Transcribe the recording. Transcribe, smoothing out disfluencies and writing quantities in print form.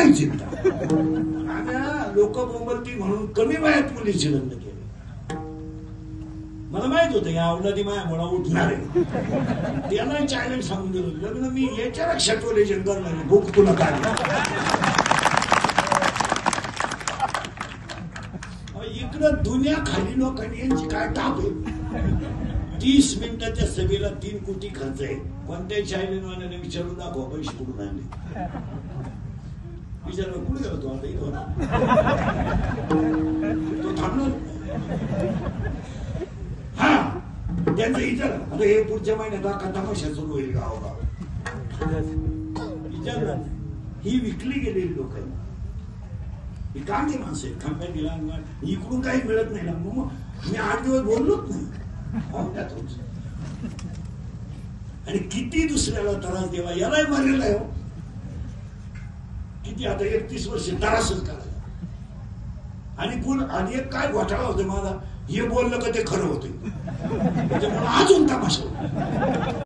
काही चिंता. लोक बोंबलती म्हणून कमी वयात मुलीची लग्न केले. मला माहित होतं या अवलादी माया मला उठणार आहे. त्याला चॅलेंज सांगून दिलं लग्न मी याच्यापेक्षा टोले जंगल नाही भूक तुला काय. इकडं दुनिया खाली लोकांनी यांची काय टाप आहे. 30 मिनिटाच्या सभेला 3 कोटी खर्च आहे. कोणत्याही चायलेंजवाल्याने विचारून दाखवा पैसे कुठून आणले. विचारलं कुठे गेला तो आता इथं तो थांबणार. हा त्यांचं विचार आता हे पुढच्या महिन्यात का तमाशा सुरू होईल गावोगाव. विचारलं ही विकली गेलेली लोक आहे. ही कांदे माणसं आहेत. खांब्या दिला इकडून काही मिळत नाही ना. मग मी 8 दिवस बोललोच नाही. आणि किती दुसऱ्याला त्रास देवा यालाही मारेल आहे. किती आता 31 वर्ष त्रासच करायला. आणि एक काय घोटाळा होता माझा हे बोललं का ते खरं होतं त्याच्यामुळे अजून